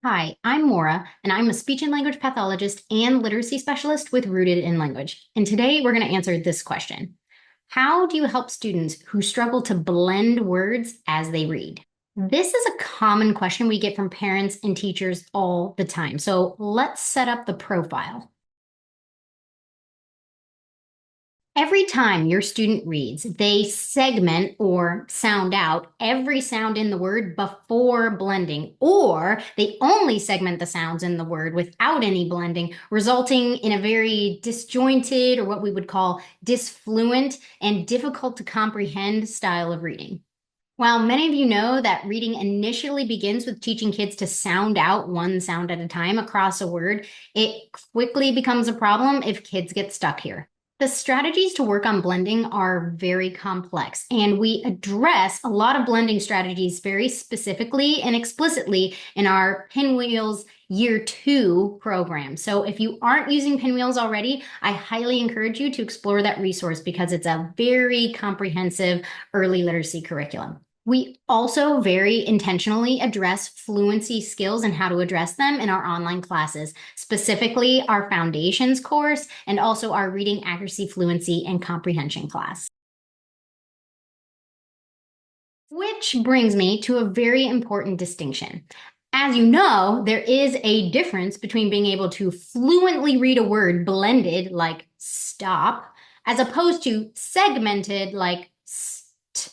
Hi, I'm Moira, and I'm a speech and language pathologist and literacy specialist with Rooted in Language. And today we're going to answer this question. How do you help students who struggle to blend words as they read? This is a common question we get from parents and teachers all the time. So let's set up the profile. Every time your student reads, they segment or sound out every sound in the word before blending, or they only segment the sounds in the word without any blending, resulting in a very disjointed or what we would call disfluent and difficult to comprehend style of reading. While many of you know that reading initially begins with teaching kids to sound out one sound at a time across a word, it quickly becomes a problem if kids get stuck here. The strategies to work on blending are very complex, and we address a lot of blending strategies very specifically and explicitly in our Pinwheels Year 2 program. So if you aren't using Pinwheels already, I highly encourage you to explore that resource because it's a very comprehensive early literacy curriculum. We also very intentionally address fluency skills and how to address them in our online classes, specifically our foundations course and also our reading accuracy, fluency, and comprehension class. Which brings me to a very important distinction. As you know, there is a difference between being able to fluently read a word blended like stop, as opposed to segmented like st,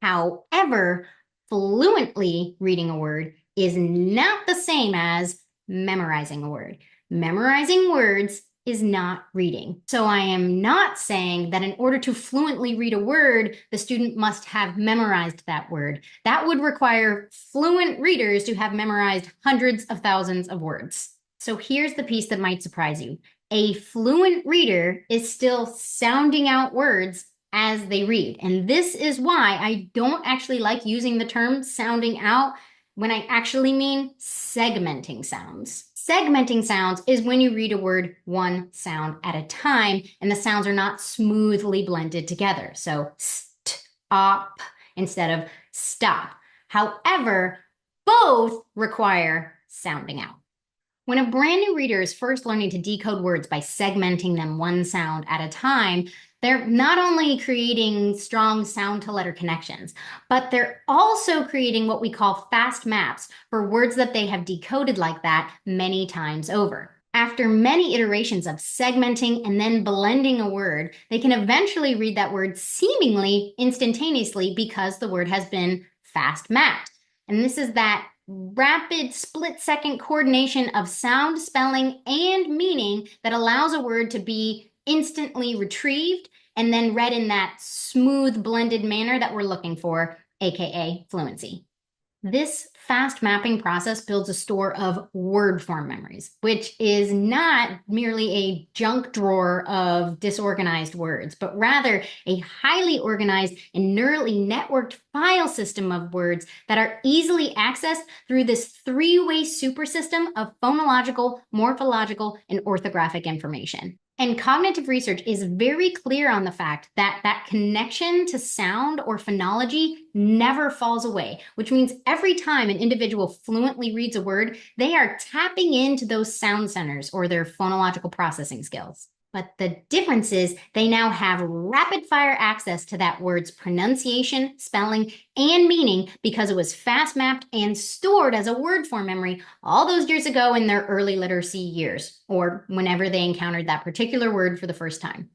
However, fluently reading a word is not the same as memorizing a word. Memorizing words is not reading. So I am not saying that in order to fluently read a word, the student must have memorized that word. That would require fluent readers to have memorized hundreds of thousands of words. So here's the piece that might surprise you. A fluent reader is still sounding out words as they read. And this is why I don't actually like using the term sounding out when I actually mean segmenting sounds. Segmenting sounds is when you read a word one sound at a time and the sounds are not smoothly blended together. So stop instead of stop. However, both require sounding out. When a brand new reader is first learning to decode words by segmenting them one sound at a time, they're not only creating strong sound to letter connections, but they're also creating what we call fast maps for words that they have decoded like that many times over. After many iterations of segmenting and then blending a word, they can eventually read that word seemingly instantaneously because the word has been fast mapped. And this is that rapid split-second coordination of sound, spelling, and meaning that allows a word to be instantly retrieved and then read in that smooth, blended manner that we're looking for, aka fluency. This fast mapping process builds a store of word form memories, which is not merely a junk drawer of disorganized words, but rather a highly organized and neurally networked file system of words that are easily accessed through this three-way super system of phonological, morphological, and orthographic information. And cognitive research is very clear on the fact that that connection to sound or phonology never falls away, which means every time an individual fluently reads a word, they are tapping into those sound centers or their phonological processing skills. But the difference is they now have rapid fire access to that word's pronunciation, spelling, and meaning because it was fast mapped and stored as a word form memory all those years ago in their early literacy years, or whenever they encountered that particular word for the first time.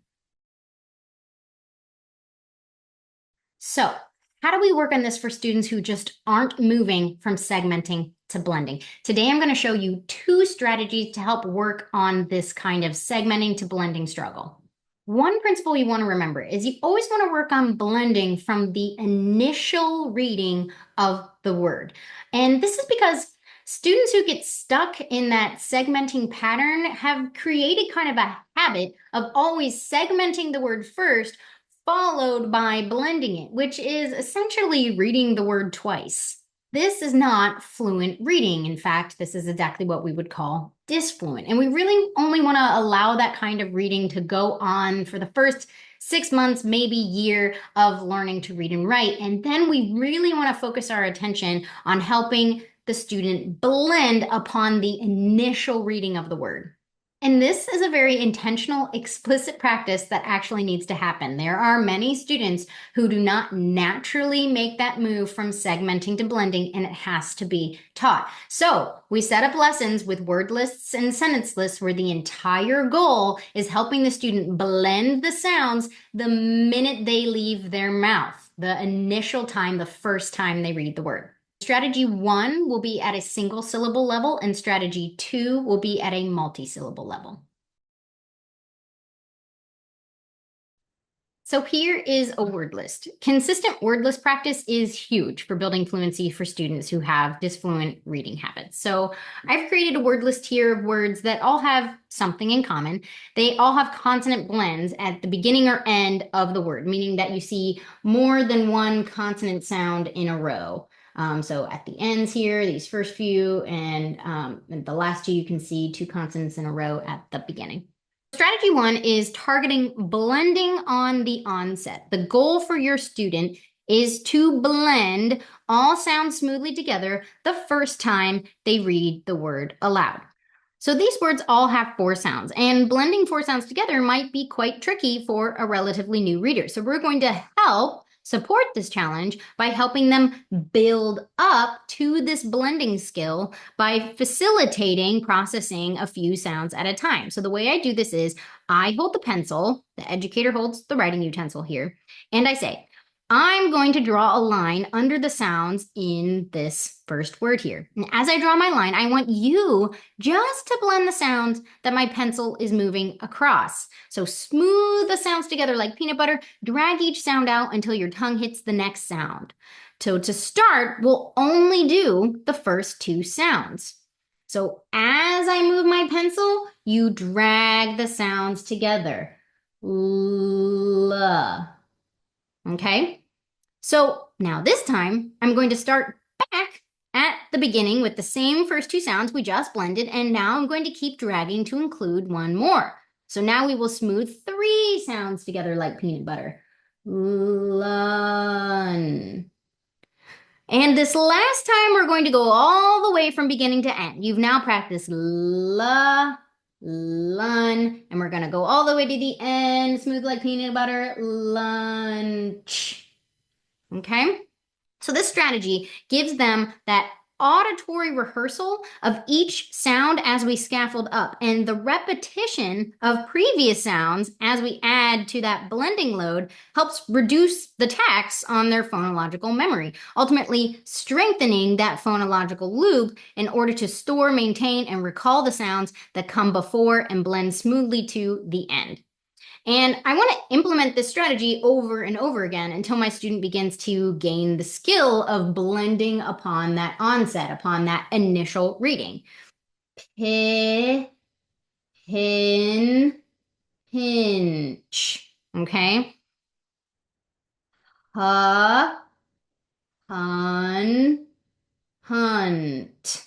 So, how do we work on this for students who just aren't moving from segmenting to blending? Today, I'm going to show you two strategies to help work on this kind of segmenting to blending struggle. One principle you want to remember is you always want to work on blending from the initial reading of the word. And this is because students who get stuck in that segmenting pattern have created kind of a habit of always segmenting the word first, followed by blending it, which is essentially reading the word twice. This is not fluent reading. In fact, this is exactly what we would call disfluent. And we really only want to allow that kind of reading to go on for the first 6 months, maybe year of learning to read and write. And then we really want to focus our attention on helping the student blend upon the initial reading of the word. And this is a very intentional, explicit practice that actually needs to happen. There are many students who do not naturally make that move from segmenting to blending, and it has to be taught. So we set up lessons with word lists and sentence lists where the entire goal is helping the student blend the sounds the minute they leave their mouth, the initial time, the first time they read the word. Strategy 1 will be at a single syllable level, and strategy 2 will be at a multi-syllable level. So here is a word list. Consistent word list practice is huge for building fluency for students who have disfluent reading habits. So I've created a word list here of words that all have something in common. They all have consonant blends at the beginning or end of the word, meaning that you see more than one consonant sound in a row. So at the ends here, these first few, and the last two, you can see two consonants in a row at the beginning. Strategy 1 is targeting blending on the onset. The goal for your student is to blend all sounds smoothly together the first time they read the word aloud. So these words all have 4 sounds, and blending 4 sounds together might be quite tricky for a relatively new reader. So we're going to help support this challenge by helping them build up to this blending skill by facilitating processing a few sounds at a time. So the way I do this is I hold the pencil, the educator holds the writing utensil here, and I say, I'm going to draw a line under the sounds in this first word here. And as I draw my line, I want you just to blend the sounds that my pencil is moving across. So smooth the sounds together like peanut butter, drag each sound out until your tongue hits the next sound. So to start, we'll only do the first 2 sounds. So as I move my pencil, you drag the sounds together. L. Okay? So now this time, I'm going to start back at the beginning with the same first 2 sounds we just blended, and now I'm going to keep dragging to include one more. So now we will smooth 3 sounds together like peanut butter. Lun. And this last time, we're going to go all the way from beginning to end. You've now practiced la, lun, and we're going to go all the way to the end, smooth like peanut butter, lunch. Okay? So this strategy gives them that auditory rehearsal of each sound as we scaffold up, and the repetition of previous sounds as we add to that blending load helps reduce the tax on their phonological memory, ultimately strengthening that phonological loop in order to store, maintain, and recall the sounds that come before and blend smoothly to the end. And I want to implement this strategy over and over again until my student begins to gain the skill of blending upon that onset, upon that initial reading. Pin, pinch. Okay? Hun, hunt.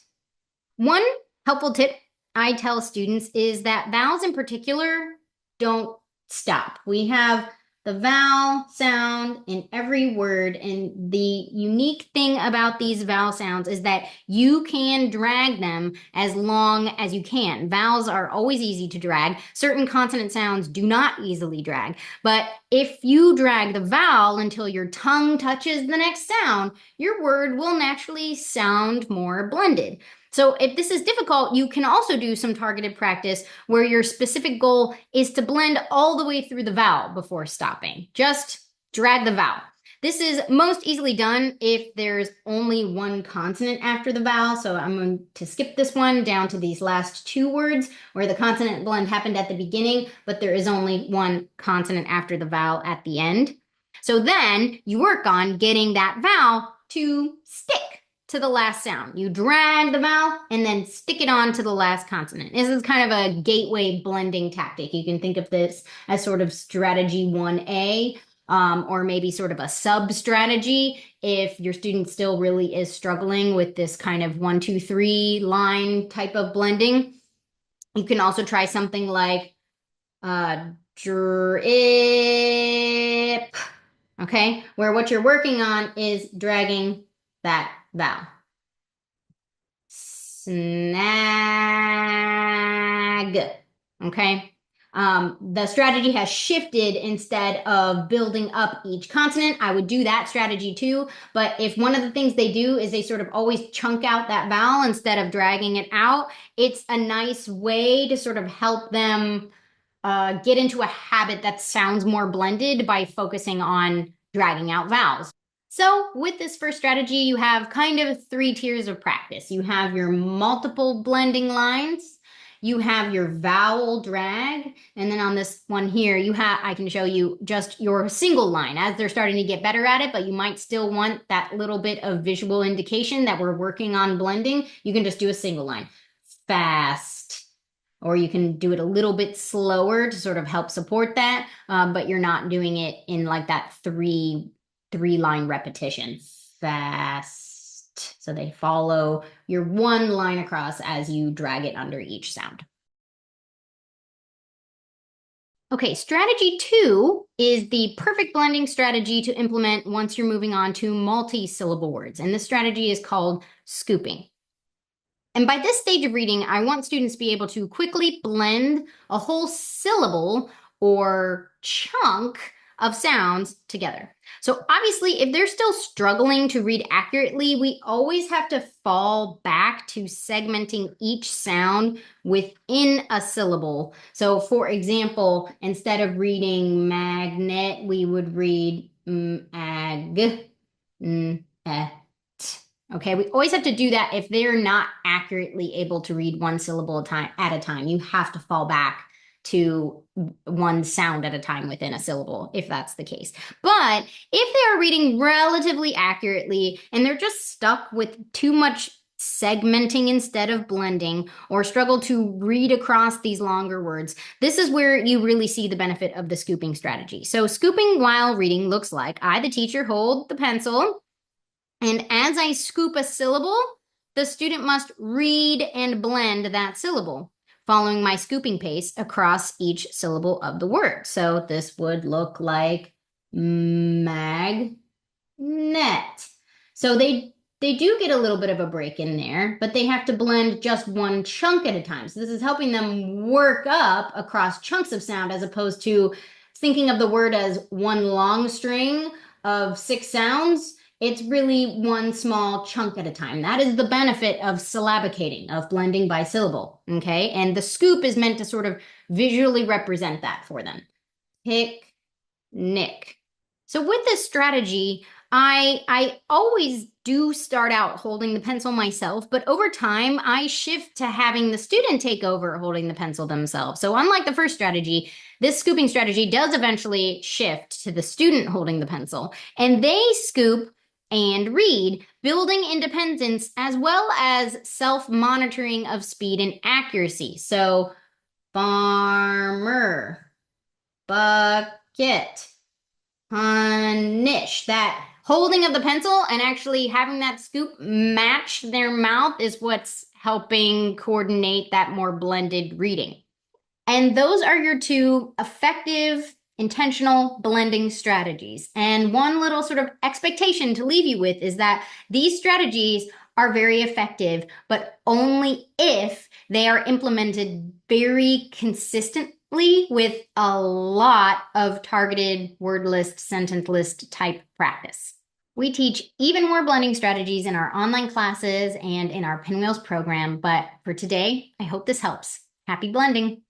One helpful tip I tell students is that vowels in particular don't stop. We have the vowel sound in every word, and the unique thing about these vowel sounds is that you can drag them as long as you can. Vowels are always easy to drag. Certain consonant sounds do not easily drag, but if you drag the vowel until your tongue touches the next sound, your word will naturally sound more blended. So if this is difficult, you can also do some targeted practice where your specific goal is to blend all the way through the vowel before stopping. Just drag the vowel. This is most easily done if there's only one consonant after the vowel. So I'm going to skip this one down to these last 2 words where the consonant blend happened at the beginning, but there is only one consonant after the vowel at the end. So then you work on getting that vowel to stick to the last sound. You drag the vowel and then stick it on to the last consonant. This is kind of a gateway blending tactic. You can think of this as sort of strategy 1A, or maybe sort of a sub-strategy if your student still really is struggling with this kind of 1, 2, 3 line type of blending. You can also try something like drip, okay? Where what you're working on is dragging that vowel. snag. Okay. The strategy has shifted. Instead of building up each consonant, I would do that strategy too. But if one of the things they do is they sort of always chunk out that vowel instead of dragging it out, it's a nice way to sort of help them get into a habit that sounds more blended by focusing on dragging out vowels. So with this first strategy, you have kind of 3 tiers of practice. You have your multiple blending lines, you have your vowel drag, and then on this one here, I can show you just your single line as they're starting to get better at it, but you might still want that little bit of visual indication that we're working on blending. You can just do a single line. Fast. Or you can do it a little bit slower to sort of help support that, but you're not doing it in like that three line repetition. Fast. So they follow your one line across as you drag it under each sound. Okay, strategy 2 is the perfect blending strategy to implement once you're moving on to multi-syllable words. And this strategy is called scooping. And by this stage of reading, I want students to be able to quickly blend a whole syllable or chunk of sounds together. So obviously, if they're still struggling to read accurately, we always have to fall back to segmenting each sound within a syllable. So for example, instead of reading magnet, we would read mag, Okay, we always have to do that if they're not accurately able to read one syllable at a time. You have to fall back to one sound at a time within a syllable, if that's the case. But if they are reading relatively accurately and they're just stuck with too much segmenting instead of blending, or struggle to read across these longer words, this is where you really see the benefit of the scooping strategy. So scooping while reading looks like I, the teacher, hold the pencil, and as I scoop a syllable, the student must read and blend that syllable, following my scooping pace across each syllable of the word. So this would look like magnet. So they do get a little bit of a break in there, but they have to blend just one chunk at a time. So this is helping them work up across chunks of sound as opposed to thinking of the word as one long string of 6 sounds. It's really one small chunk at a time. That is the benefit of syllabicating, of blending by syllable, okay? And the scoop is meant to sort of visually represent that for them. Pick, nick. So with this strategy, I always do start out holding the pencil myself, but over time, I shift to having the student take over holding the pencil themselves. So unlike the first strategy, this scooping strategy does eventually shift to the student holding the pencil, and they scoop and read, building independence as well as self-monitoring of speed and accuracy. So farmer, bucket, punish. That holding of the pencil and actually having that scoop match their mouth is what's helping coordinate that more blended reading. And those are your 2 effective intentional blending strategies. And one little sort of expectation to leave you with is that these strategies are very effective, but only if they are implemented very consistently with a lot of targeted word list, sentence list type practice. We teach even more blending strategies in our online classes and in our Pinwheels program, but for today, I hope this helps. Happy blending!